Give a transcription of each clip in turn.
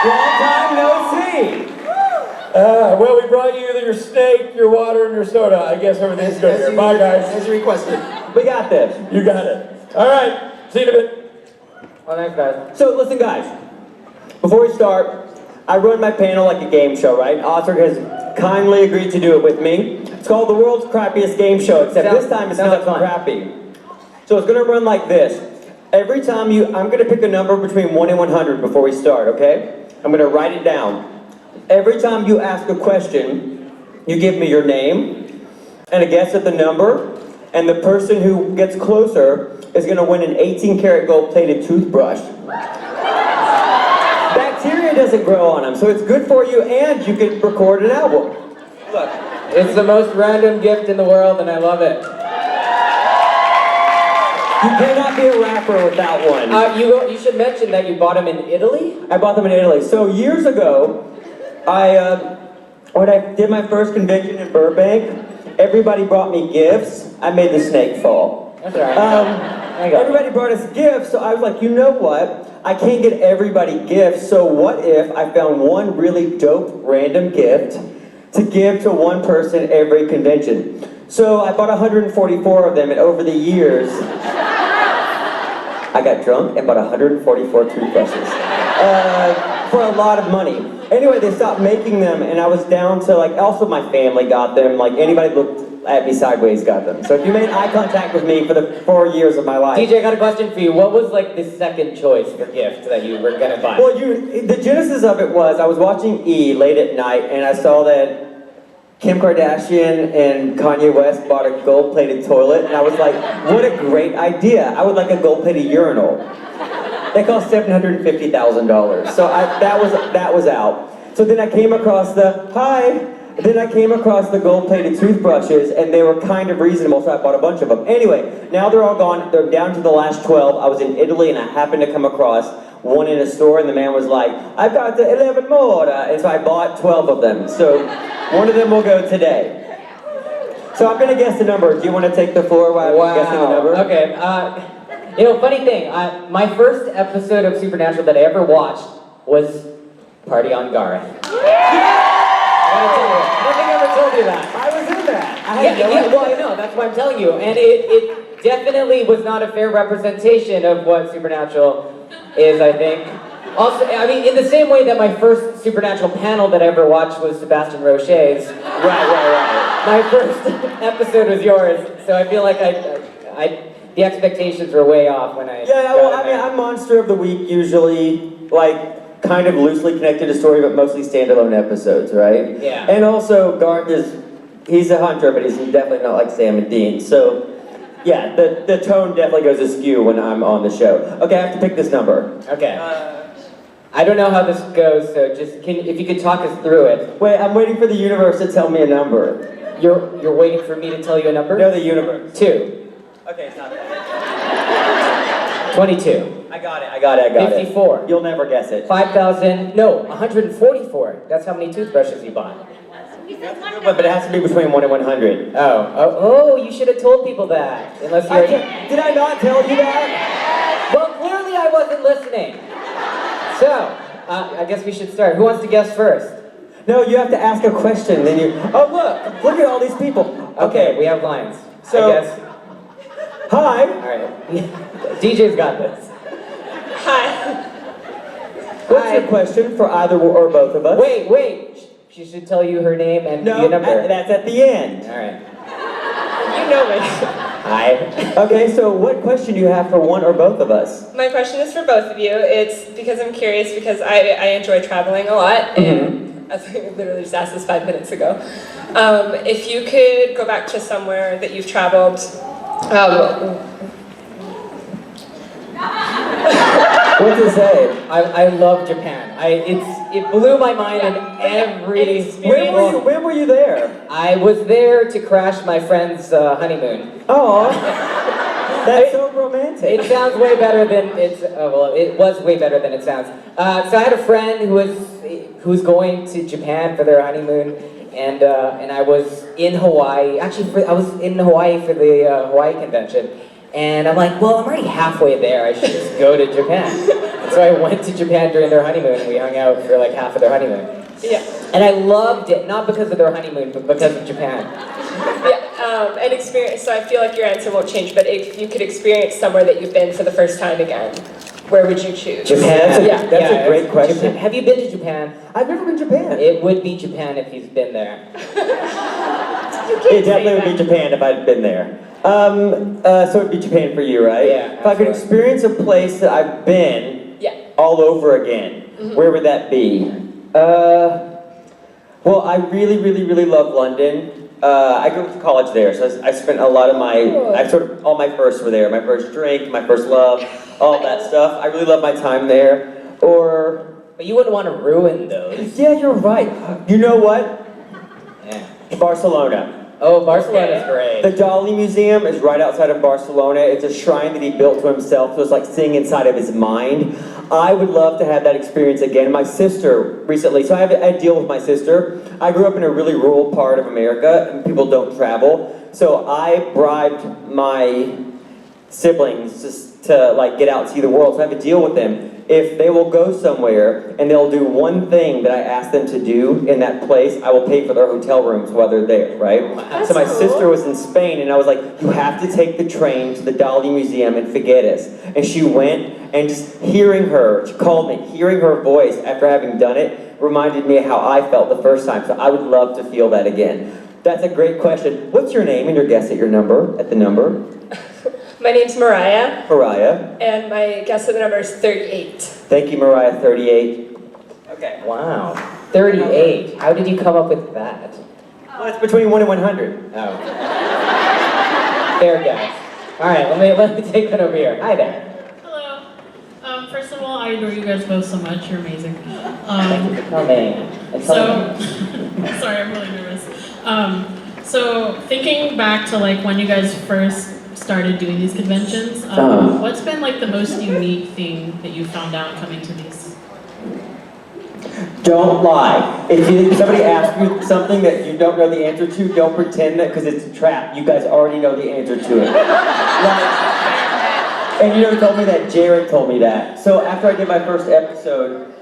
Long time no see. Well, we brought you your steak, your water, and your soda. I guess everything's good here. Bye, guys. As you requested. We got this. You got it. All right. See you in a bit. Oh, thanks, guys. So, listen, guys. Before we start, I run my panel like a game show, right? Osric has kindly agreed to do it with me. It's called the world's crappiest game show, except this time it's not crappy. So it's gonna run like this. Every time I'm gonna pick a number between 1 and 100 before we start, okay? I'm gonna write it down. Every time you ask a question, you give me your name and a guess at the number, and the person who gets closer is gonna win an 18-karat gold-plated toothbrush. Bacteria doesn't grow on them, so it's good for you, and you can record an album. Look, it's the most random gift in the world, and I love it. You cannot be a rapper without one. You should mention that you bought them in Italy? I bought them in Italy. So years ago, when I did my first convention in Burbank, everybody brought me gifts. I made the snake fall. That's all right. Everybody brought us gifts, so I was like, you know what? I can't get everybody gifts, so what if I found one really dope random gift to give to one person every convention? So I bought 144 of them, and over the years, I got drunk and bought 144 toothbrushes for a lot of money. Anyway, they stopped making them, and I was down to also my family got them, anybody looked at me sideways got them. So if you made eye contact with me for the 4 years of my life. DJ, I got a question for you. What was the second choice for gift that you were gonna buy? Well, the genesis of it was I was watching E! Late at night, and I saw that Kim Kardashian and Kanye West bought a gold-plated toilet, and I was like, what a great idea. I would like a gold-plated urinal. They cost $750,000. So that was out. So then I came across the gold-plated toothbrushes, and they were kind of reasonable, so I bought a bunch of them. Anyway, now they're all gone. They're down to the last 12. I was in Italy, and I happened to come across one in a store, and the man was like, I've got the 11 more, and so I bought 12 of them. So one of them will go today. So I'm gonna guess the number. Do you want to take the floor while I'm guessing the number? Okay. Funny thing. My first episode of Supernatural that I ever watched was Party on Garth. Yeah! I don't think I ever told you that. I was in that. Well, I know. That's why I'm telling you. And it definitely was not a fair representation of what Supernatural is, I think. Also, in the same way that my first Supernatural panel that I ever watched was Sebastian Roche's. Right. My first episode was yours, so I feel like the expectations were way off when I... Yeah, well, I'm Monster of the Week usually, kind of loosely connected to story, but mostly standalone episodes, right? Yeah. And also, Garth he's a hunter, but he's definitely not like Sam and Dean, so... Yeah, the tone definitely goes askew when I'm on the show. Okay, I have to pick this number. Okay. I don't know how this goes, so just if you could talk us through it. Wait, I'm waiting for the universe to tell me a number. You're waiting for me to tell you a number? No, the universe. 2. Okay, it's not that. 22. I got it. 54. You'll never guess it. 144. That's how many toothbrushes you bought. But it has to be between 1 and 100. Oh, you should have told people that. Unless you Did I not tell you that? Well, clearly I wasn't listening. So, I guess we should start. Who wants to guess first? No, you have to ask a question, then you... Oh, look at all these people. Okay, we have lines. So, I guess. Hi. All right. DJ's got this. Hi. What's your question for either or both of us? Wait. She should tell you her name and your number. That's at the end. All right. You know me. Hi. Okay, so what question do you have for one or both of us? My question is for both of you. It's because I'm curious because I enjoy traveling a lot, and as I literally just asked this 5 minutes ago. If you could go back to somewhere that you've traveled, What to say? I love Japan. It blew my mind in every single... When were you there? I was there to crash my friend's honeymoon. Oh, that's so romantic. It sounds way better than it's. It was way better than it sounds. So I had a friend who was going to Japan for their honeymoon, and I was in Hawaii. Actually, I was in Hawaii for the Hawaii convention. And I'm like, well, I'm already halfway there. I should just go to Japan. So So I went to Japan during their honeymoon, and we hung out for like half of their honeymoon. Yeah. And I loved it, not because of their honeymoon, but because of Japan. Yeah, an experience, so I feel like your answer won't change, but if you could experience somewhere that you've been for the first time again, where would you choose? Japan? Yeah, That's a great question. Japan. Have you been to Japan? I've never been to Japan. It would be Japan if he's been there. It definitely would be Japan if I'd been there. So it'd be Japan for you, right? Yeah, If I could experience a place that I've been all over again, where would that be? Well, I really love London. I go to college there, so I spent a lot of all my firsts were there. My first drink, my first love, all that stuff. I really love my time there. But you wouldn't want to ruin those. Yeah, you're right. You know what? Yeah. Barcelona. Oh, Barcelona's great. The Dali Museum is right outside of Barcelona. It's a shrine that he built to himself, so it's like seeing inside of his mind. I would love to have that experience again. My sister recently, so I deal with my sister. I grew up in a really rural part of America, and people don't travel. So I bribed my siblings just to like get out and see the world. So I have a deal with them. If they will go somewhere and they'll do one thing that I ask them to do in that place, I will pay for their hotel rooms while they're there, right? That's so my cool. sister was in Spain and I was like, you have to take the train to the Dali Museum in Figueres. And she went and just hearing her, she called me, hearing her voice after having done it reminded me of how I felt the first time. So I would love to feel that again. That's a great question. What's your name and your guess at the number? My name's Mariah, Mariah. and my guess at the number is 38. Thank you, Mariah, 38. Okay. Wow. 38. How did you come up with that? Well, it's between 1 and 100. Oh. Fair guess. All right, let me take one over here. Hi there. Hello. First of all, I adore you guys both so much. You're amazing. Thank you for coming. And telling me. Sorry, I'm really nervous. So thinking back to like when you guys first started doing these conventions, what's been like the most unique thing that you found out coming to these? Don't lie. If somebody asks you something that you don't know the answer to, don't pretend that because it's a trap. You guys already know the answer to it. And you know who told me that? Jared told me that. So after I did my first episode,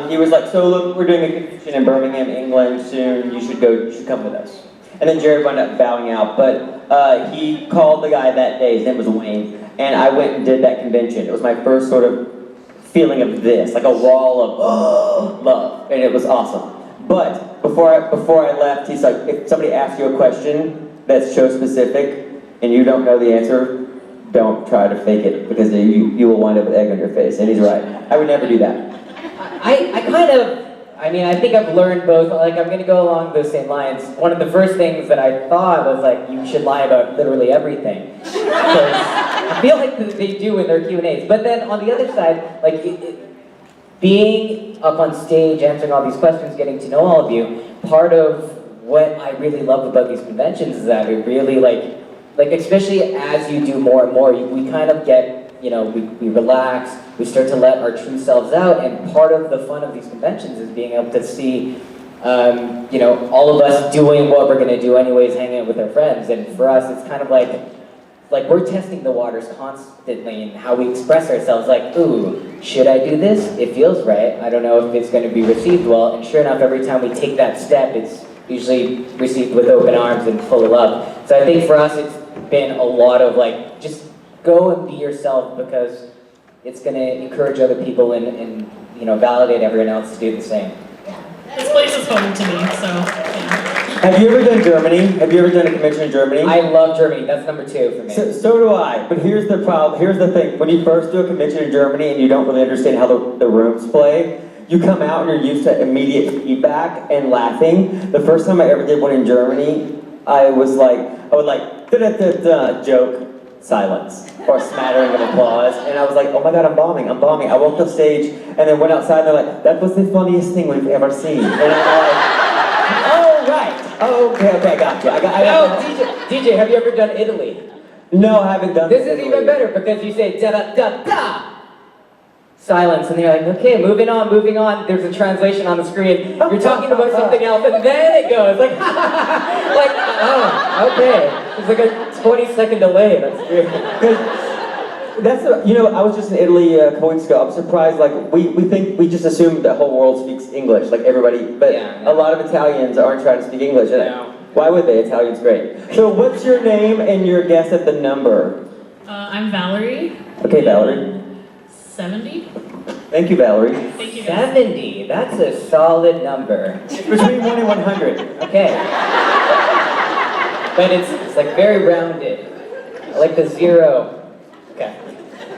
he was like, so look, we're doing a convention in Birmingham, England soon. You should come with us. And then Jared wound up bowing out, but he called the guy that day, his name was Wayne, and I went and did that convention. It was my first sort of feeling of this, like a wall of love, and it was awesome. But before I left, he's like, if somebody asks you a question that's show specific, and you don't know the answer, don't try to fake it, because you will wind up with egg on your face, and he's right. I would never do that. I think I've learned both, like I'm gonna go along those same lines. One of the first things that I thought was like, you should lie about literally everything. Because I feel like they do in their Q&As. But then on the other side, like being up on stage, answering all these questions, getting to know all of you, part of what I really love about these conventions is that we really like especially as you do more and more, we kind of get, we relax, we start to let our true selves out, and part of the fun of these conventions is being able to see, all of us doing what we're gonna do anyways, hanging out with our friends, and for us, it's kind of like we're testing the waters constantly in how we express ourselves, like, ooh, should I do this? It feels right, I don't know if it's gonna be received well, and sure enough, every time we take that step, it's usually received with open arms and full of love. So I think for us, it's been a lot of just go and be yourself, because it's going to encourage other people and validate everyone else to do the same. This place is home to me, so yeah. Have you ever done Germany? Have you ever done a convention in Germany? I love Germany. That's number 2 for me. So do I. But here's the problem. Here's the thing. When you first do a convention in Germany and you don't really understand how the rooms play, you come out and you're used to immediate feedback and laughing. The first time I ever did one in Germany, I would da-da-da-da, joke, silence, or a smattering of applause, and I was like, oh my god, I'm bombing. I walked off stage, and then went outside, and they're like, that was the funniest thing we've ever seen. And I'm like, oh right, okay, I got you. DJ, have you ever done Italy? No, I haven't done This is Italy. even better, because you say da-da-da-da, silence, and you're like, okay, moving on. There's a translation on the screen. You're talking about something else, and then it goes like, okay. It's like a 20-second delay. That's weird. I was just in Italy a couple weeks ago. I'm surprised, like, we just assume the whole world speaks English, like everybody, but Yeah. a lot of Italians aren't trying to speak English. And No. why would they? Italian's great. So what's your name and your guess at the number? I'm Valerie. Okay, Valerie. 70. Thank you, Valerie. Thank you guys. 70, that's a solid number. Between 1 and 100. Okay. But it's like very rounded. I like the 0. Okay.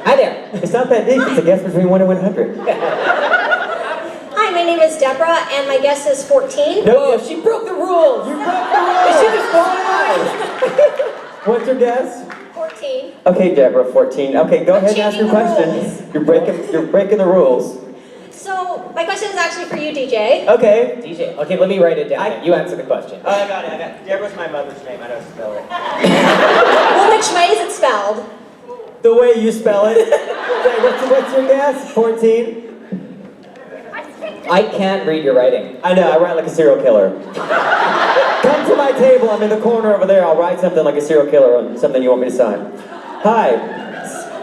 Hi there. It's not that deep, it's a guess between 1 and 100. Hi, my name is Deborah, and my guess is 14. No, she broke the rules. You broke the rules! She disqualified. What's your guess? 14. Okay, Deborah, 14. Okay, go ahead and ask your changing the question. You're breaking the rules. So, my question is actually for you, DJ. Okay. DJ, okay, let me write it down. You answer the question. Oh, I got it. Deborah's my mother's name. I know how to spell it. Well, which way is it spelled? The way you spell it. Okay, what's your guess? 14? I can't read your writing. I know, I write like a serial killer. Come to my table, I'm in the corner over there. I'll write something like a serial killer on something you want me to sign. Hi.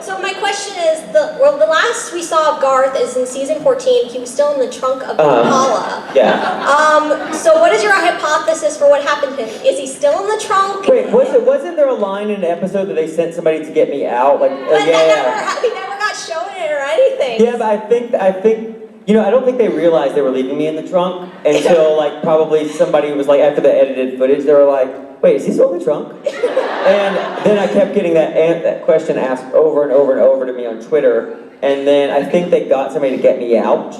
So, my question is, the last we saw of Garth is in season 14. He was still in the trunk of the Impala. Yeah. So what is your hypothesis for what happened to him? Is he still in the trunk? Wait, wasn't there a line in an episode that they sent somebody to get me out? Like, But he never got shown it or anything. Yeah, but I think, I don't think they realized they were leaving me in the trunk until, like, probably somebody was like, after the edited footage, they were like, wait, is he still in the trunk? And then I kept getting that question asked over and over and over to me on Twitter, and then I think they got somebody to get me out.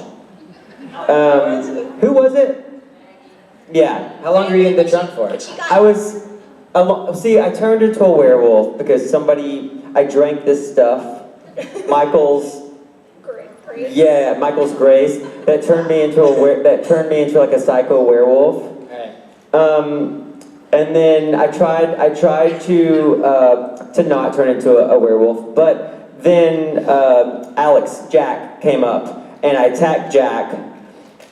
Who was it? Yeah. How long were you in the trunk for? I was, I turned into a werewolf because I drank this stuff, Michael's Grace, that turned me into like a psycho werewolf. And then I tried to not turn into a werewolf, but then Jack came up, and I attacked Jack,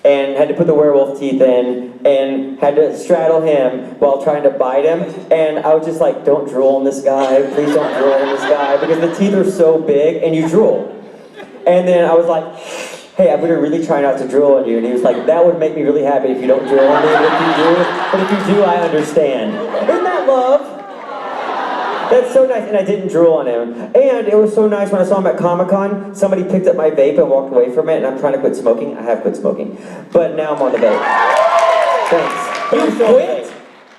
and had to put the werewolf teeth in, and had to straddle him while trying to bite him, and I was just like, don't drool on this guy, please don't drool on this guy, because the teeth are so big, and you drool. And then I was like, hey, I'm gonna really try not to drool on you. And he was like, that would make me really happy if you don't drool on me, but if you do, I understand. Isn't that love? That's so nice, and I didn't drool on him. And it was so nice when I saw him at Comic-Con, somebody picked up my vape and walked away from it, and I'm trying to quit smoking. I have quit smoking. But now I'm on the vape. Thanks. You quit?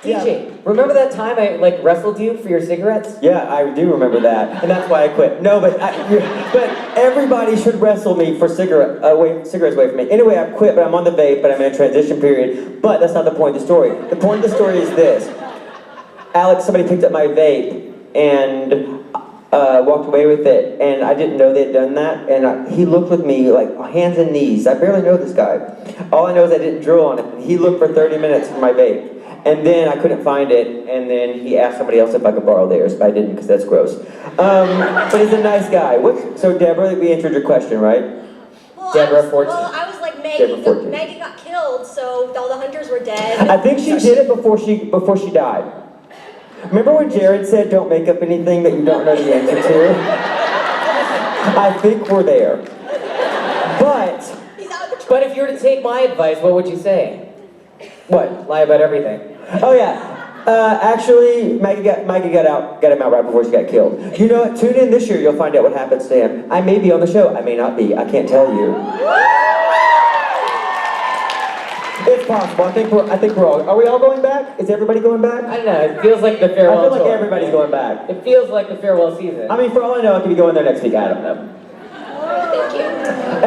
DJ, remember that time I wrestled you for your cigarettes? Yeah, I do remember that, and that's why I quit. No, but everybody should wrestle me for cigarettes away from me. Anyway, I've quit, but I'm on the vape, but I'm in a transition period. But that's not the point of the story. The point of the story is this. Alex, somebody picked up my vape and walked away with it, and I didn't know they had done that, and he looked with me like hands and knees. I barely know this guy. All I know is I didn't drool on it. He looked for 30 minutes for my vape. And then I couldn't find it, and then he asked somebody else if I could borrow theirs, but I didn't because that's gross. But he's a nice guy. So Deborah, we answered your question, right? Well, Deborah 14. Well, I was like Maggie. Deborah 14. Maggie got killed, so all the hunters were dead. I think she did it before she died. Remember when Jared said, don't make up anything that you don't know the answer to? I think we're there. But if you were to take my advice, what would you say? What? Lie about everything. Oh yeah. Actually, Maggie got him out right before she got killed. You know what? Tune in this year, you'll find out what happens to him. I may be on the show, I may not be. I can't tell you. It's possible. I think we're all. Are we all going back? Is everybody going back? I don't know. It feels like the farewell I feel like tour. everybody's going back. It feels like the farewell season. I mean, for all I know, I could be going there next week. I don't know. Thank you.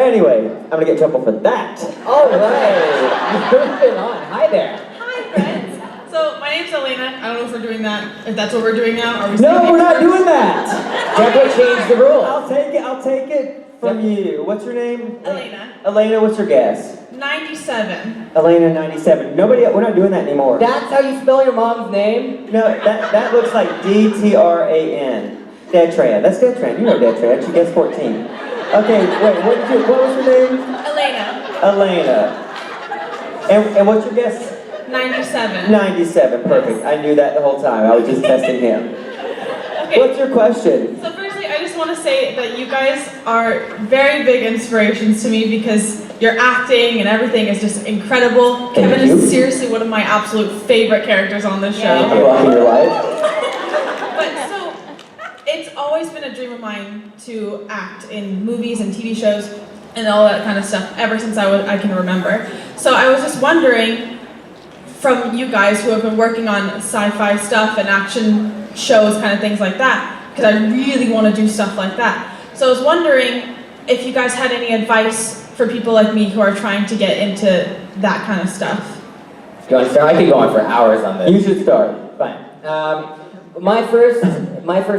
Anyway, I'm gonna get in trouble for that. All right. Moving on. Hi there. Hi, friends. So my name's Elena. I don't know if we're doing that. If that's what we're doing now, are we? No, we're not doing that. Deborah changed the rules. I'll take it from you. What's your name? Elena. Elena, what's your guess? 97. Elena, 97. We're not doing that anymore. That's how you spell your mom's name? No, that looks like Dtran. Detran. That's Detran. You know Detran. She gets 14. Okay, wait, what was your name? Elena. Elena. And what's your guess? 97. 97, perfect. I knew that the whole time. I was just testing him. Okay. What's your question? So firstly, I just just want to say that you guys are very big inspirations to me because your acting and everything is just incredible. Kevin is seriously one of my absolute favorite characters on this show. Rocking your life. But so, it's always been a dream of mine to act in movies and TV shows and all that kind of stuff ever since I can remember. So I was just wondering, from you guys who have been working on sci-fi stuff and action shows, kind of things like that, because I really want to do stuff like that. So I was wondering if you guys had any advice for people like me who are trying to get into that kind of stuff. Do you want to start? I could go on for hours on this. You should start. Fine. My first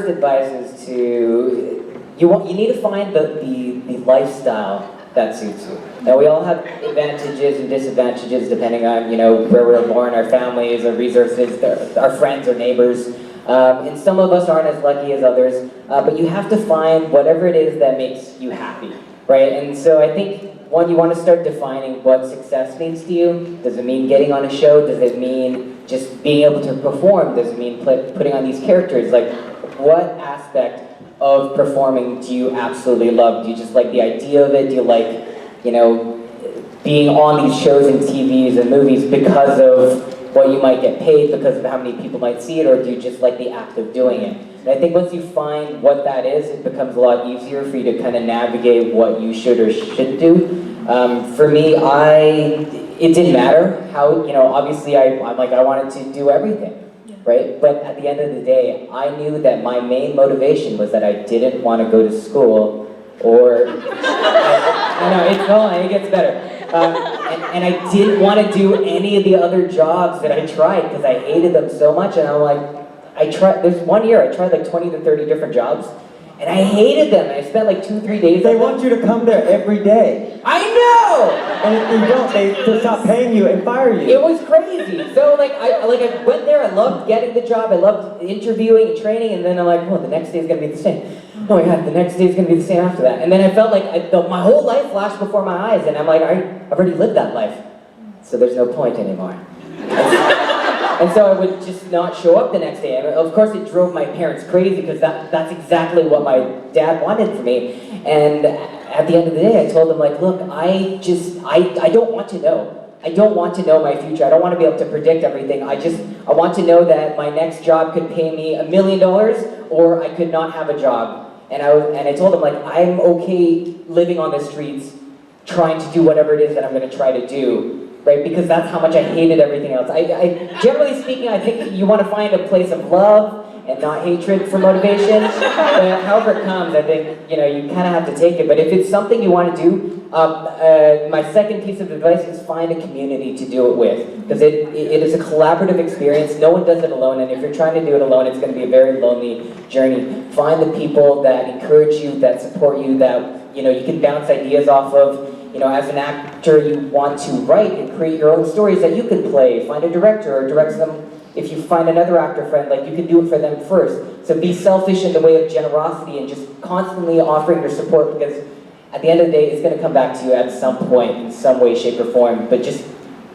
advice is to you need to find the lifestyle that suits you. Now we all have advantages and disadvantages depending on where we're born, our families, our resources, our friends, our neighbors. And some of us aren't as lucky as others. But you have to find whatever it is that makes you happy, right? And so I think one, you want to start defining what success means to you. Does it mean getting on a show? Does it mean just being able to perform? Does it mean putting on these characters? Like, what aspect of performing do you absolutely love? Do you just like the idea of it? Do you like, being on these shows and TVs and movies because of what you might get paid, because of how many people might see it, or do you just like the act of doing it? And I think once you find what that is, it becomes a lot easier for you to kind of navigate what you should or shouldn't do. For me, it didn't matter how, obviously I'm like, I wanted to do everything. Right? But at the end of the day, I knew that my main motivation was that I didn't want to go to school, or it gets better. And I didn't want to do any of the other jobs that I tried because I hated them so much. And I'm like, there's 1 year I tried like 20 to 30 different jobs, and I hated them. I spent like 2-3 days. They want you to come there every day. I know! And if you don't, they stop paying you and fire you. It was crazy. So I went there, I loved getting the job, I loved interviewing and training, and then I'm like, the next day is gonna be the same. Oh my God, the next day is gonna be the same after that. And then I felt like my whole life flashed before my eyes, and I'm like, I've already lived that life. So there's no point anymore. And so I would just not show up the next day. And of course it drove my parents crazy because that's exactly what my dad wanted for me. And at the end of the day, I told him, like, look, I don't want to know. I don't want to know my future. I don't want to be able to predict everything. I want to know that my next job could pay me $1 million, or I could not have a job. And I told him, like, I'm okay living on the streets, trying to do whatever it is that I'm going to try to do. Right, because that's how much I hated everything else. Generally speaking, I think you want to find a place of love and not hatred for motivation. But however it comes, I think you kind of have to take it. But if it's something you want to do, my second piece of advice is find a community to do it with, because it is a collaborative experience. No one does it alone, and if you're trying to do it alone, it's going to be a very lonely journey. Find the people that encourage you, that support you, that you can bounce ideas off of. As an actor, you want to write and create your own stories that you can play. Find a director or direct them. If you find another actor friend, like, you can do it for them first. So be selfish in the way of generosity and just constantly offering your support, because at the end of the day, it's going to come back to you at some point in some way, shape, or form. But just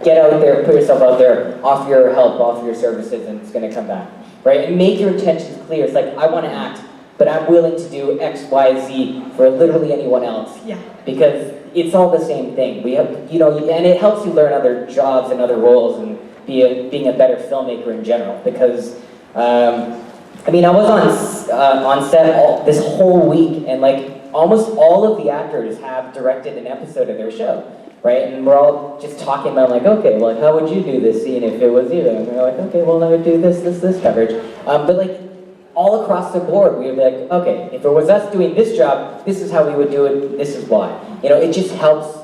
get out there, put yourself out there, offer your help, offer your services, and it's going to come back. Right? And make your intentions clear. It's like, I want to act, but I'm willing to do X, Y, Z for literally anyone else. Yeah. Because it's all the same thing. We have, and it helps you learn other jobs and other roles and being a better filmmaker in general. Because, I was on set this whole week, and like almost all of the actors have directed an episode of their show, right? And we're all just talking about like, okay, well, how would you do this scene if it was you? And we're like, okay, well, I would do this coverage. But like, all across the board, we would be like, okay, if it was us doing this job, this is how we would do it, this is why. It just helps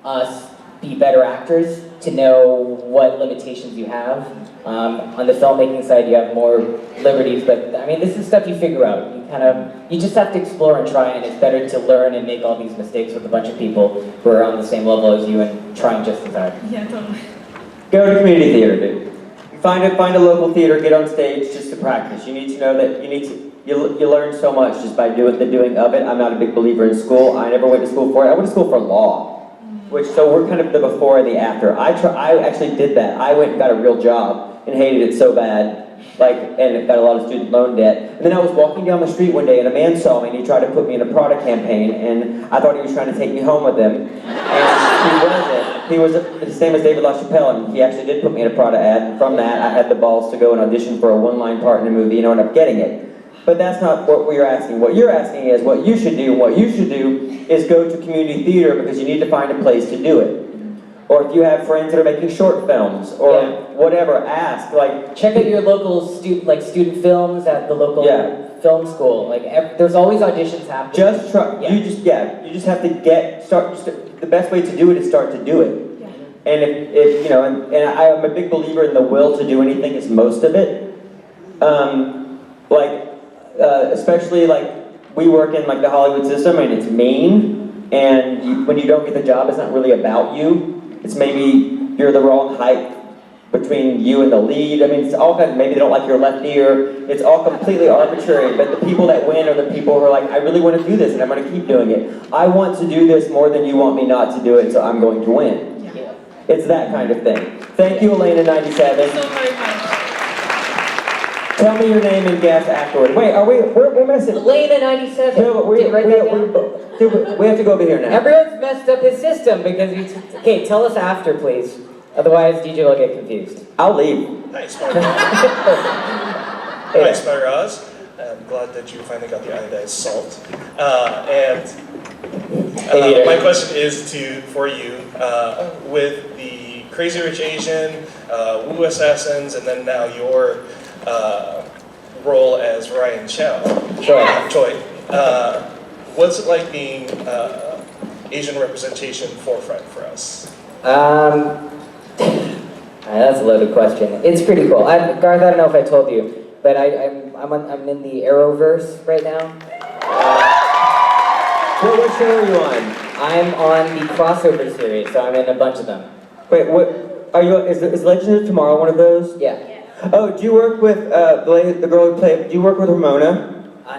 us be better actors to know what limitations you have. On the filmmaking side, you have more liberties, but this is stuff you figure out. You just have to explore and try, and it's better to learn and make all these mistakes with a bunch of people who are on the same level as you and trying just as hard. Yeah, totally. Go to community theater, dude. Find a local theater, get on stage just to practice. You need to know that you learn so much just by the doing of it. I'm not a big believer in school. I never went to school for it. I went to school for law, so we're kind of the before and the after. I actually did that. I went and got a real job and hated it so bad and got a lot of student loan debt. And then I was walking down the street one day and a man saw me and he tried to put me in a Prada campaign and I thought he was trying to take me home with him. And he wasn't. His name is David LaChapelle and he actually did put me in a Prada ad, and from that I had the balls to go and audition for a one-line part in a movie and ended up getting it. But that's not what we're asking. What you're asking is what you should do. What you should do is go to community theater because you need to find a place to do it. Or if you have friends that are making short films or whatever, ask. Like, check out your local student films at the local film school. There's always auditions happening. Just try. You just have to start. The best way to do it is start to do it. And if you know, and I'm a big believer in the will to do anything is most of it. Especially we work in the Hollywood system and it's mean, and when you don't get the job, it's not really about you. It's maybe you're the wrong height between you and the lead. I mean, it's all kind of, maybe they don't like your left ear. It's all completely arbitrary, but the people that win are the people who are like, I really want to do this and I'm going to keep doing it. I want to do this more than you want me not to do it, so I'm going to win. Yeah. It's that kind of thing. Thank you, Elena97. So very much. Tell me your name and guess afterward. Wait, we're messing. Elena97. No, but we have to go over here now. Everyone's messed up his system because okay, tell us after, please. Otherwise, DJ will get confused. I'll leave. Hi, Spider Oz. I'm glad that you finally got the iodized salt. My question is for you, with the Crazy Rich Asian, Wu Assassins, and then now your role as Ryan Chau. Choi. What's it like being Asian representation forefront for us? That's a loaded question. It's pretty cool. Garth, I don't know if I told you, but I'm in the Arrowverse right now. What show are you on? I'm on the crossover series, so I'm in a bunch of them. Wait, what are you? Is Legends of Tomorrow one of those? Yeah. Oh, do you work with the girl who played? Do you work with Ramona?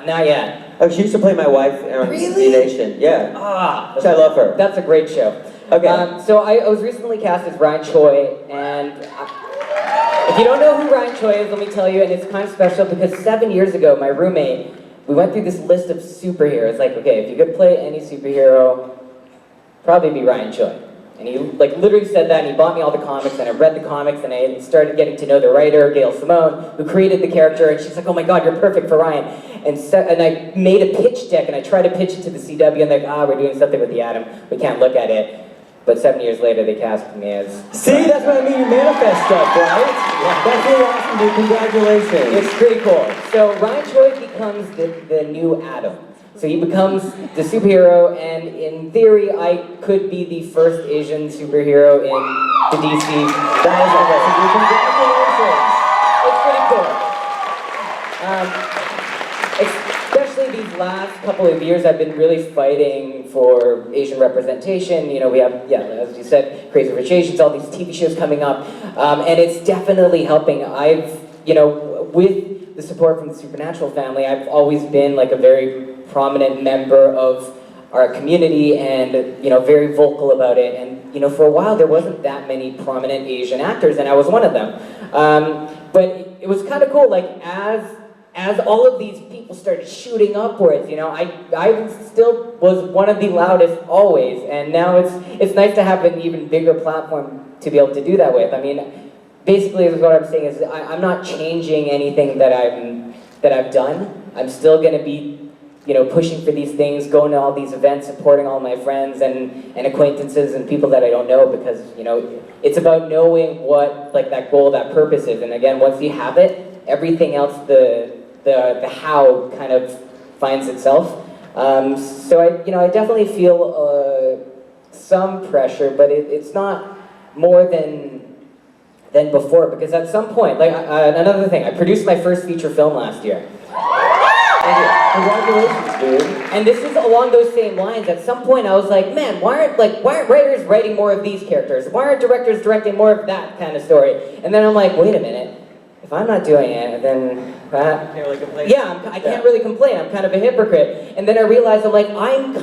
Not yet. Oh, she used to play my wife on Really? Nation. Yeah. Ah, I love her. That's a great show. Okay. So I was recently cast as Ryan Choi, and if you don't know who Ryan Choi is, let me tell you, and it's kind of special because 7 years ago, my roommate, we went through this list of superheroes. Like, okay, if you could play any superhero, probably be Ryan Choi. And he literally said that, and he bought me all the comics, and I read the comics, and I started getting to know the writer, Gail Simone, who created the character, and she's like, oh my god, you're perfect for Ryan. And I made a pitch deck, and I tried to pitch it to the CW, and they're like, we're doing something with the Atom, we can't look at it. But 7 years later, they cast me as... See, that's what I mean, you manifest stuff, right? Yeah. That's really awesome, dude, congratulations. It's pretty cool. So Ryan Choi becomes the new Atom. So he becomes the superhero, and in theory, I could be the first Asian superhero in the DC. That is awesome, dude, congratulations. Especially these last couple of years, I've been really fighting for Asian representation. You know, we have, as you said, Crazy Rich Asians, all these TV shows coming up, and it's definitely helping. With the support from the Supernatural family, I've always been a very prominent member of our community and, very vocal about it. And, for a while there wasn't that many prominent Asian actors, and I was one of them. But it was kind of cool, as all of these people started shooting upwards, I still was one of the loudest always, and now it's nice to have an even bigger platform to be able to do that with. I mean, basically what I'm saying is I'm not changing anything that I've done. I'm still going to be pushing for these things, going to all these events, supporting all my friends and acquaintances and people that I don't know, because, it's about knowing what, that goal, that purpose is. And again, once you have it, everything else, the how kind of finds itself. So I definitely feel some pressure, but it's not more than before, because at some point, another thing, I produced my first feature film last year. Congratulations, dude. And this is along those same lines. At some point, I was like, man, why aren't writers writing more of these characters? Why aren't directors directing more of that kind of story? And then I'm like, wait a minute. If I'm not doing it, then Can't really complain. yeah, I can't really complain. I'm kind of a hypocrite. And then I realized I'm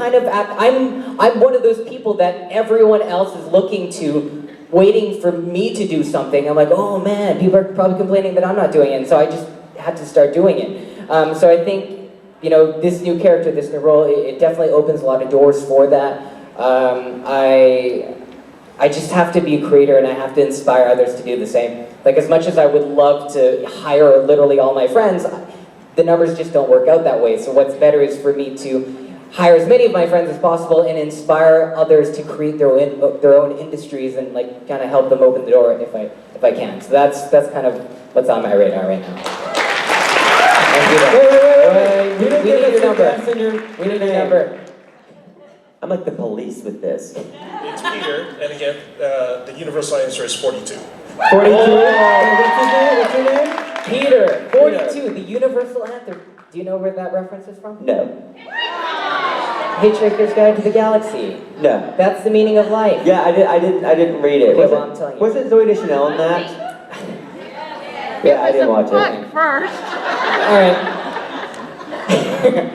one of those people that everyone else is looking to waiting for me to do something. I'm like, oh man, people are probably complaining that I'm not doing it, and so I just had to start doing it. So I think, you know, this new character, this new role, it definitely opens a lot of doors for that. I just have to be a creator and I have to inspire others to do the same. Like, as much as I would love to hire literally all my friends, the numbers just don't work out that way. So what's better is for me to hire as many of my friends as possible and inspire others to create their own industries and like kind of help them open the door if I can. So that's kind of what's on my radar right now. Wait. You didn't We give need us your number. address and your We need your name. number. I'm like the police with this. It's Peter, and again, the universal answer is 42. 42. What's your name? Peter, 42, the universal anthem. Do you know where that reference is from? No. Hitchhiker's Guide to the Galaxy. No. That's the meaning of life. Yeah, I didn't read it. Okay, well, I'm telling you. Was it Zoe Deschanel in that? Yeah, I didn't watch it. First. All right.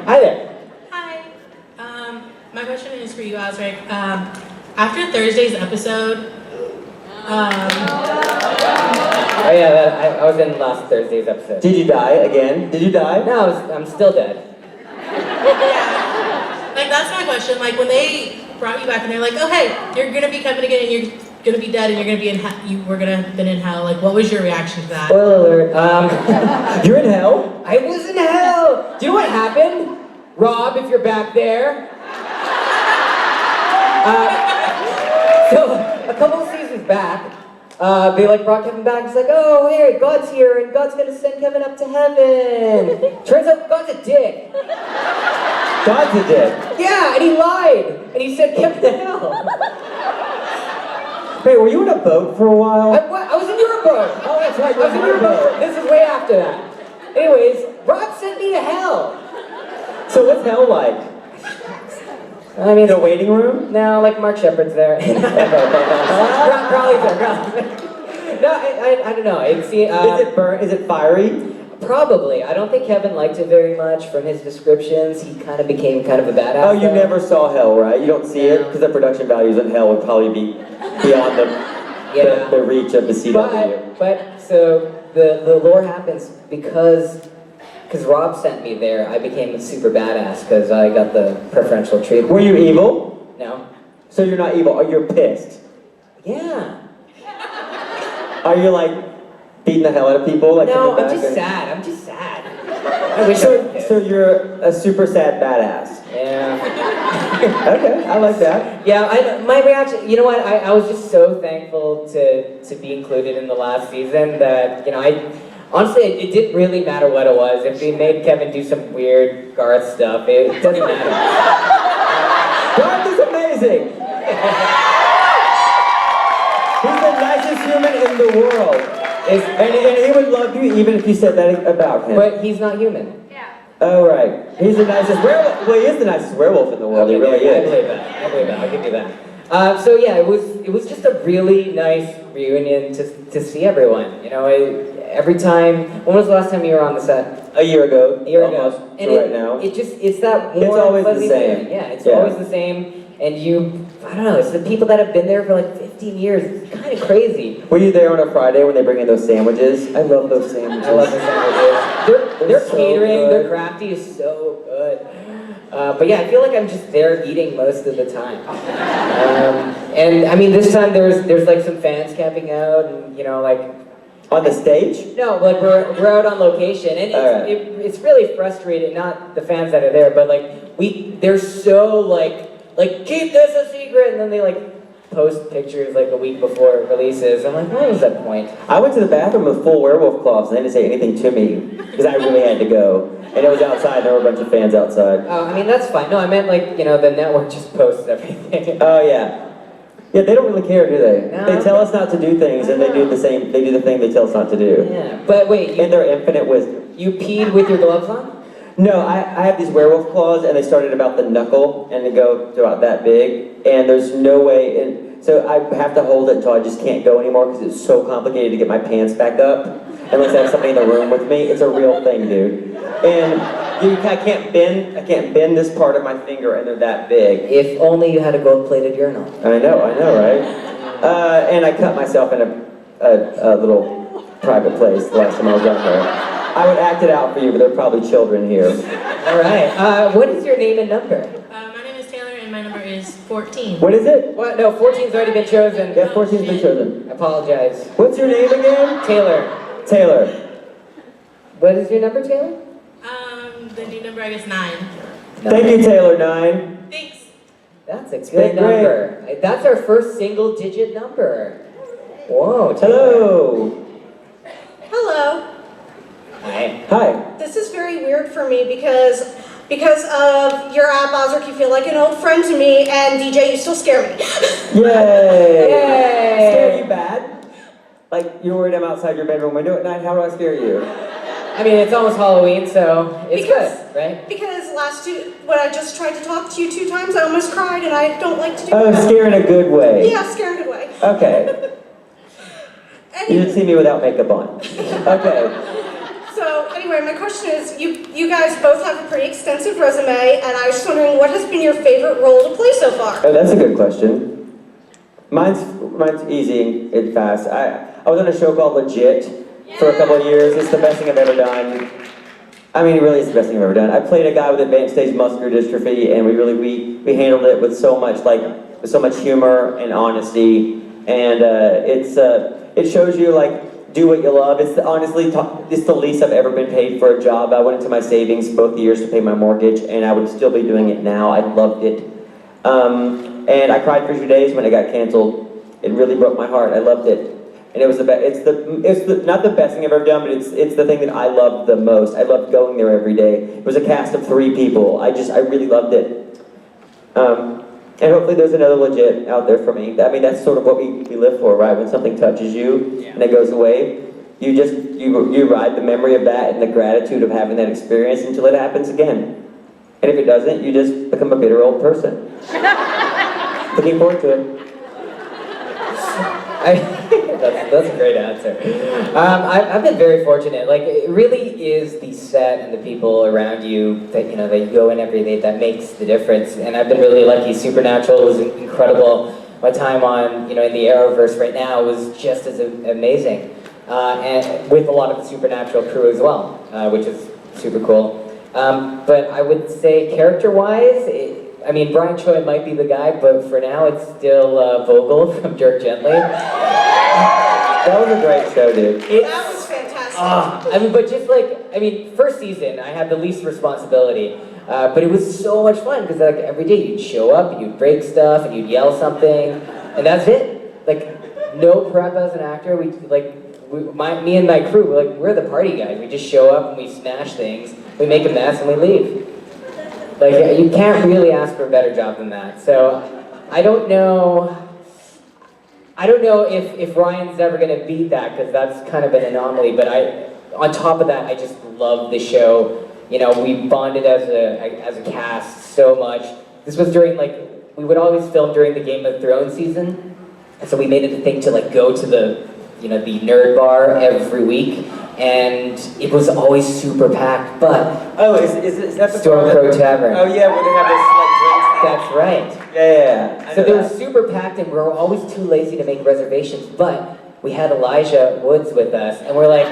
Hi there. Hi. My question is for you, Osric. After Thursday's episode, Oh yeah, I was in last Thursday's episode. Did you die again? Did you die? No, I'm still dead. like that's my question. Like when they brought you back and they're like, oh hey, you're gonna be Kevin again and you're gonna be dead and you're gonna be in you were gonna been in hell. Like what was your reaction to that? Spoiler alert. You're in hell? I was in hell. Do you know what happened? Rob, if you're back there. So a couple of seasons back, they like brought Kevin back. It's like, oh hey, God's here and God's gonna send Kevin up to heaven. Turns out God's a dick. God's a dick. Yeah, and he lied. And he sent Kevin to hell. Wait, were you in a boat for a while? I was in your boat. Oh, that's right. I was in your boat. This is way after that. Anyways, Rob sent me to hell. So what's hell like? I mean, The waiting room? no, like Mark Shepard's there. Crowley's there. No, I don't know. It's Is it burnt? Is it fiery? probably. I don't think Kevin liked it very much. From his descriptions, he kind of became kind of a badass. Oh, you though. never saw hell, right? You don't see it? Because the production values in hell would probably be beyond the reach of the CW. But so the lore happens because Rob sent me there. I became a super badass because I got the preferential treatment. Were you evil? No. So you're not evil. Are you pissed? Yeah. Are you like beating the hell out of people? Like No, coming I'm back just and- sad. I'm just sad. I wish I was pissed. So you're a super sad badass. Yeah. Okay, I like that. Yeah, my reaction, you know what, I was just so thankful to be included in the last season that, you know, honestly, it didn't really matter what it was. If they made Kevin do some weird Garth stuff, it doesn't matter. Garth is amazing! He's the nicest human in the world. And he would love you even if you said that about him. But he's not human. Oh, right. He's the nicest werewolf. Well, he is the nicest werewolf in the world. He really I is. believe that. I believe that. I'll give you that. So yeah, it was just a really nice reunion to see everyone. You know, every time. When was the last time you were on the set? A year ago. A year almost, ago. to right now. It's that warm, It's always the fuzzy same. feeling. Yeah, it's Yeah. always the same. And I don't know, it's the people that have been there for like 15 years. It's kind of crazy. Were you there on a Friday when they bring in those sandwiches? I love those sandwiches. I love the sandwiches. Their They're so catering, good. their crafty is so good. But yeah, I feel like I'm just there eating most of the time. And I mean, this time there's like some fans camping out, and you know, like On the stage? no, like we're out on location, and Alright. it's really frustrating. Not the fans that are there, but like they're so like keep this a secret, and then they like post pictures like a week before it releases. I'm like, what was that point? I went to the bathroom with full werewolf cloths and they didn't say anything to me because I really had to go. And it was outside, there were a bunch of fans outside. Oh, I mean that's fine. No, I meant like you know the network just posts everything. Oh, yeah. Yeah, they don't really care, do they? No. They tell us not to do things and they do the thing they tell us not to do. Yeah, but wait, In their infinite wisdom. you peed with your gloves on? No, I have these werewolf claws and they start at about the knuckle and they go to about that big. And there's no way, and so I have to hold it until I just can't go anymore because it's so complicated to get my pants back up. Unless I have somebody in the room with me. It's a real thing, dude. And I can't bend this part of my finger and they're that big. If only you had a gold-plated urinal. I know, right? And I cut myself in a little private place the last time I was down here. I would act it out for you, but there are probably children here. All right. What is your name and number? My name is Taylor, and my number is 14. What is it? What? No, 14's already been chosen. Yeah, 14's been chosen. I apologize. What's your name again? Taylor. Taylor. What is your number, Taylor? The new number, I guess, 9. Thank you, Taylor 9. Thanks. That's a good been great. number. That's our first single-digit number. Whoa. Taylor. Hello. Hello. Hi. Hi. This is very weird for me because of your app, Osric, you feel like an old friend to me, and DJ, you still scare me. Yay. Yay. Scare you bad? Like you're worried I'm outside your bedroom window at night? How do I scare you? I mean, it's almost Halloween, so it's good, right? Because when I just tried to talk to you 2 times, I almost cried, and I don't like to do Oh, that. scare in a good way. Yeah, scare in a good way. Okay. You didn't see me without makeup on. Okay. So anyway, my question is, you guys both have a pretty extensive resume, and I was just wondering what has been your favorite role to play so far? Oh, that's a good question. Mine's easy and fast. I was on a show called Legit for a couple of years. It's the best thing I've ever done. I mean, it really is the best thing I've ever done. I played a guy with advanced stage muscular dystrophy, and we handled it with so much humor and honesty, and it shows you do what you love. It's the least I've ever been paid for a job. I went into my savings both years to pay my mortgage, and I would still be doing it now. I loved it, and I cried for 2 days when it got canceled. It really broke my heart. I loved it. And it was not the best thing I've ever done, but it's the thing that I loved the most. I loved going there every day. It was a cast of 3 people. I really loved it. And hopefully there's another Legit out there for me. I mean, that's sort of what we live for, right? When something touches you and it goes away, you ride the memory of that and the gratitude of having that experience until it happens again. And if it doesn't, you just become a bitter old person. Looking forward to it. That's a great answer. I've been very fortunate. It really is the set and the people around you that you go in every day that makes the difference. And I've been really lucky. Supernatural was incredible. My time on in the Arrowverse right now was just as amazing, and with a lot of the Supernatural crew as well, which is super cool. But I would say character-wise, Brian Choi might be the guy, but for now it's still Vogel from Dirk Gently. That was a great show, dude. That was fantastic. First season I had the least responsibility, but it was so much fun because every day you'd show up and you'd break stuff and you'd yell something, and that's it. No prep as an actor. Me and my crew, we're the party guys. We just show up and we smash things, we make a mess, and we leave. You can't really ask for a better job than that. So I don't know if Ryan's ever going to beat that, because that's kind of an anomaly. But on top of that, I just love the show. We bonded as a cast so much. This was during we would always film during the Game of Thrones season, and so we made it a thing to go to the the nerd bar every week, and it was always super packed. But is that the Stormcrow Tavern? Oh yeah, where they have this That's right. Yeah. So they were super packed, and we were always too lazy to make reservations, but we had Elijah Woods with us, and we're like,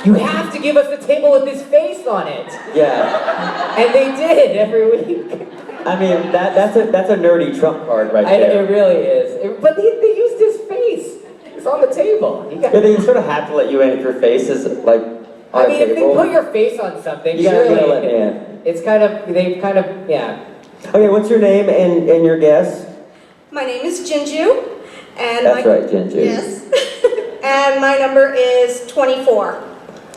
you have to give us the table with his face on it. Yeah. And they did every week. I mean, that's a nerdy trump card right there. It really is. But they used his face. It's on the table. Yeah, they sort of have to let you in if your face is on a if they table. put your face on something, You gotta surely let me in. it's kind of, yeah. Okay, what's your name and your guess? My name is Jinju, and That's right, Jinju. Yes. And my number is 24.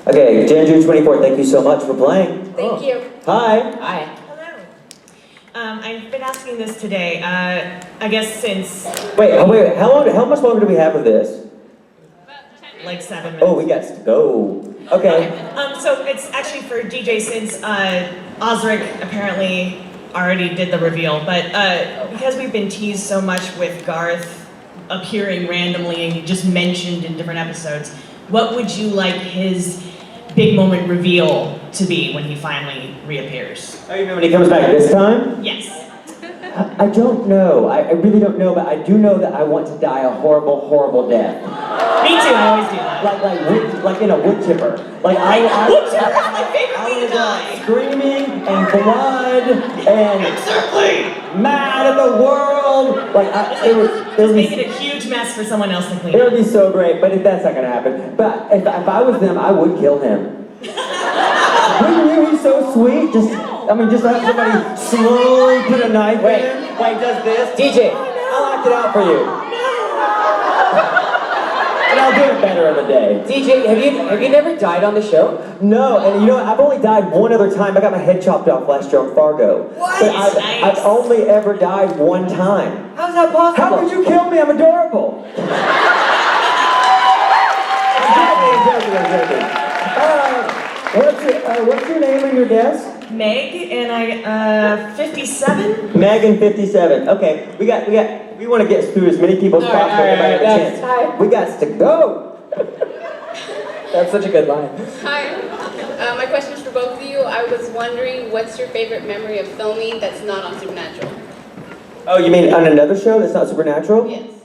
Okay, Jinju 24, thank you so much for playing. Thank you. Hi. Hi. Hello. I've been asking this today. I guess since Wait, how much longer do we have of this? like 7 minutes. Oh, we got to go. Okay. So it's actually for DJ since Osric apparently already did the reveal, but because we've been teased so much with Garth appearing randomly and he just mentioned in different episodes, what would you like his big moment reveal to be when he finally reappears? Oh, you mean when he comes back this time? Yes. I don't know. I really don't know, but I do know that I want to die a horrible, horrible death. Me too, I always do that. Like in a wood chipper. Like I Wood chipper is my favorite way to die. Screaming and blood and mad at the world. Like it would Making be, a huge mess for someone else to clean it up. would be so great, but that's not gonna happen. But if I was them, I would kill him. Wouldn't you? He's so sweet. Just have somebody slowly put a knife in him. Like does this. DJ. I'll act it out for you. And I'll do it better of the day. DJ, have you never died on the show? No, and you know, I've only died one other time. I got my head chopped off last year on Fargo. What? But Nice. I've only ever died one time. How's that possible? How could you kill me? I'm adorable. I'm joking. What's your name and your guess? Meg, and I, 57? Megan 57. Okay, we want to get through as many people as All right, possible. all right, Everybody have a that's chance. fine. We got to go. That's such a good line. Hi, my question is for both of you. I was wondering, what's your favorite memory of filming that's not on Supernatural? Oh, you mean on another show that's not Supernatural? Yes.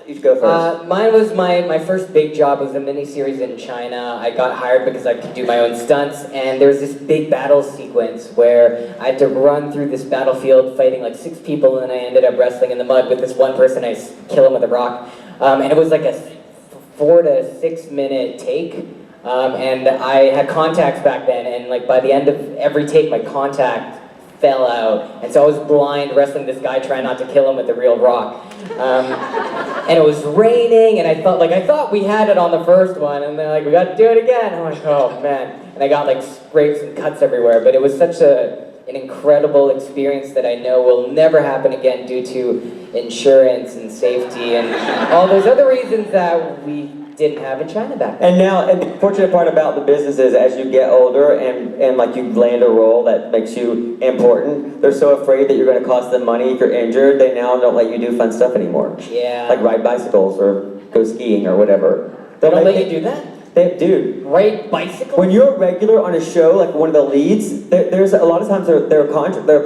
You should go first. Mine was my first big job was a miniseries in China. I got hired because I could do my own stunts, and there was this big battle sequence where I had to run through this battlefield fighting like 6 people, and I ended up wrestling in the mud with this one person. I kill him with a rock, and it was like a 4 to 6 minute take, and I had contacts back then, and like by the end of every take, my contact fell out, and so I was blind wrestling this guy trying not to kill him with the real rock. And it was raining, and I thought we had it on the first one, and they're like, we got to do it again. I'm like, oh man. And I got like scrapes and cuts everywhere, but it was such an incredible experience that I know will never happen again due to insurance and safety and all those other reasons that we didn't have in China back then. And now, and the fortunate part about the business is as you get older and like you land a role that makes you important, they're so afraid that you're going to cost them money if you're injured, they now don't let you do fun stuff anymore. Yeah. Like ride bicycles or go skiing or whatever. They don't let you do that? Dude. Ride bicycles? When you're a regular on a show, like one of the leads, there's a lot of times there are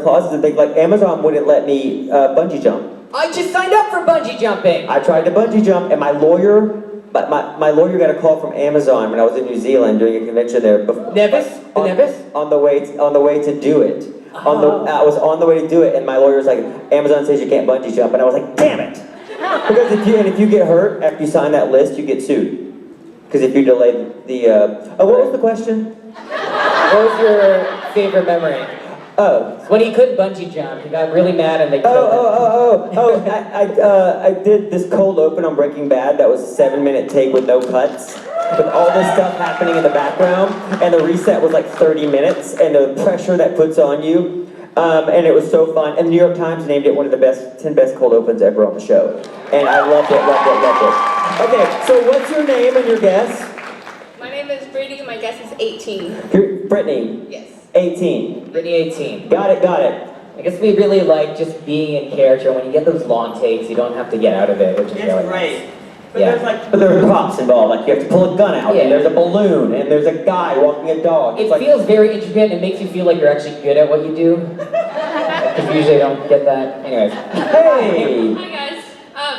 clauses and things like Amazon wouldn't let me bungee jump. I just signed up for bungee jumping. I tried to bungee jump and my lawyer got a call from Amazon when I was in New Zealand doing a convention there. Nevis? On the way to do it. I was on the way to do it, and my lawyer was like, Amazon says you can't bungee jump, and I was like, damn it! Because if you get hurt after you sign that list, you get sued. Because if you delay what was the question? What was your favorite memory? Oh. When he couldn't bungee jump, he got really mad and they killed him. I did this cold open on Breaking Bad that was a 7-minute take with no cuts, with all this stuff happening in the background, and the reset was like 30 minutes, and the pressure that puts on you, and it was so fun. And the New York Times named it one of the 10 best cold opens ever on the show, and I loved it. Okay, so what's your name and your guess? My name is Brady, my guess is 18. Brittany. Yes. 18. Brittany 18. Got it. I guess we really like just being in character. When you get those long takes, you don't have to get out of it, which is really nice. But there's props involved, like you have to pull a gun out, Yeah. and there's a balloon, and there's a guy walking a dog. It feels very intricate, and it makes you feel like you're actually good at what you do. Because usually I don't get that. Anyways. Hey! Hi guys.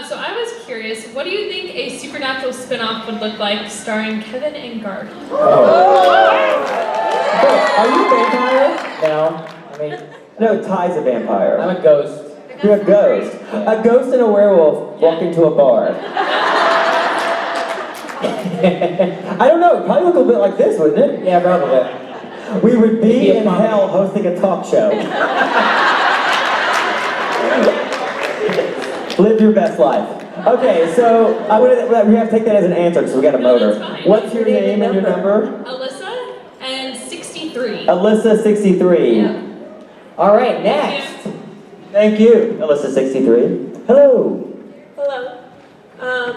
So I was curious, what do you think a Supernatural spin-off would look like starring Kevin and Garth? Are you a vampire? No. No, Ty's a vampire. I'm a ghost. You're a ghost. A ghost and a werewolf walk into a bar. I don't know, it'd probably look a bit like this, wouldn't it? Yeah, probably. We would be It'd be a in comedy. hell hosting a talk show. Live your best life. Okay, so we have to take that as an answer, so we got a motor. that's fine. What's your name and your number? Alyssa and 63. Alyssa 63. Yeah. All right, next. Thank you, Alyssa 63. Hello. Hello.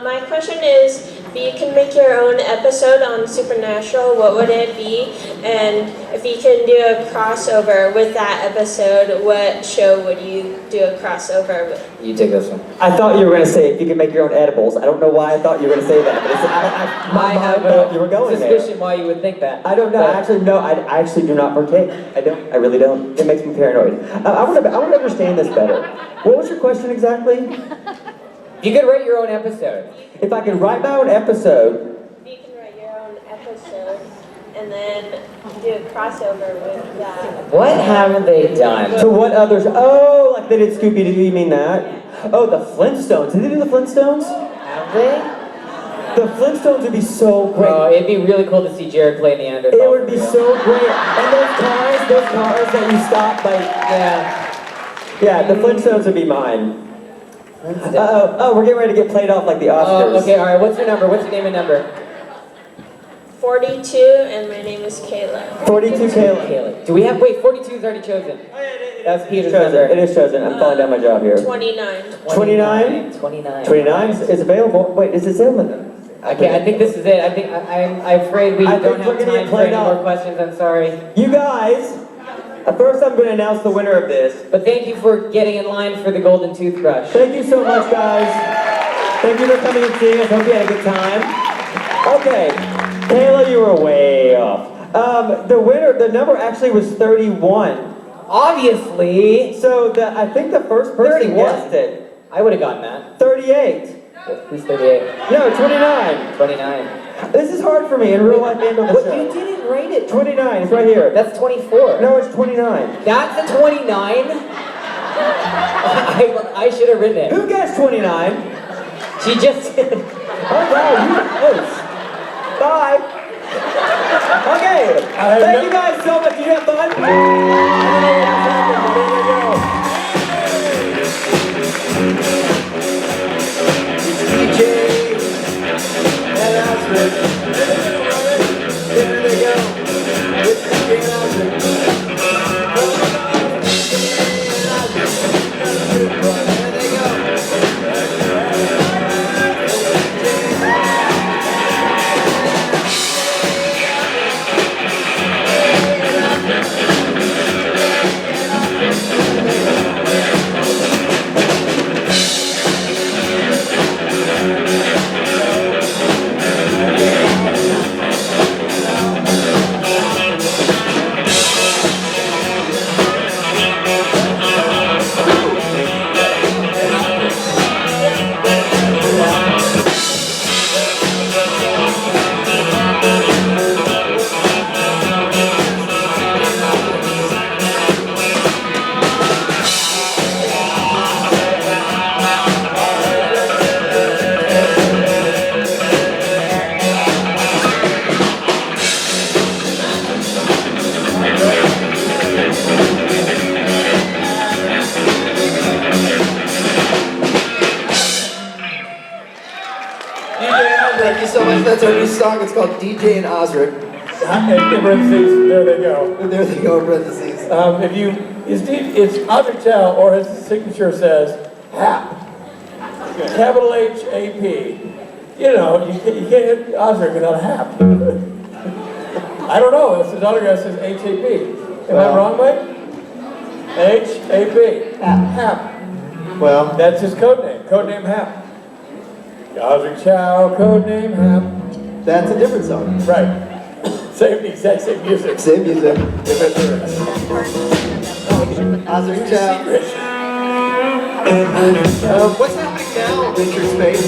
My question is, if you can make your own episode on Supernatural, what would it be? And if you can do a crossover with that episode, what show would you do a crossover with? You take this one. I thought you were going to say if you could make your own edibles. I don't know why I thought you were going to say that, but I have thought you were going suspicion there. why you would think that. I don't know. I actually do not partake. I don't. I really don't. It makes me paranoid. I want to understand this better. What was your question exactly? You could write your own episode. If I could write my own episode. You can write your own episode and then do a crossover with that. What haven't they done? So what others? Oh, like they did Scooby-Doo. You mean that? Oh, the Flintstones. Did they do the Flintstones? Have they? The Flintstones would be so great. Oh, it'd be really cool to see Jared play Neanderthal. It would be so great. And those cars that you stop by. Yeah, the Flintstones would be mine. Oh, we're getting ready to get played off like the Oscars. Okay, all right. What's your number? What's your name and number? 42, and my name is Kayla. 42 Kayla. Do we have? Wait, 42 is already chosen. That's Peter's chosen. number. It is chosen. I'm falling down my job here. 29. 29? 29 is available. Wait, is it available? Okay, I think this is it. I'm afraid we don't have time for any more questions. I'm sorry. You guys, first I'm going to announce the winner of this. But thank you for getting in line for the golden toothbrush. Thank you so much, guys. Thank you for coming and seeing us. Hope you had a good time. Okay, Kayla, you were way off. The winner, the number actually was 31. Obviously. So I think the first person 31. guessed it. I would have gotten that. 38. Who's 38? No, 29. 29. This is hard for me in real life and on the show. You didn't write it. 29, it's right here. That's 24. No, it's 29. That's a 29? I should have written it. Who guessed 29? She just did. Oh, wow, you were close. Bye. Okay, thank you guys so much. Did you have fun? DJ and Osric. There they go. It's DJ and Osric. There they go. Thank you so much. That's our new song. It's called DJ and Osric. In parentheses, there they go. There they go in parentheses. It's Osric Chau, or his signature says, HAP. Capital H-A-P. You know, you can't hit Osric without a HAP. I don't know, his autograph says H-A-P. Am I wrong, Mike? H-A-P. HAP. Well, that's his code name HAP. Osric Chau, codename HAP. That's a different song. Right. Exact same music. Same music. Different lyrics. Osric Chau. What's happening now, Richard Spade?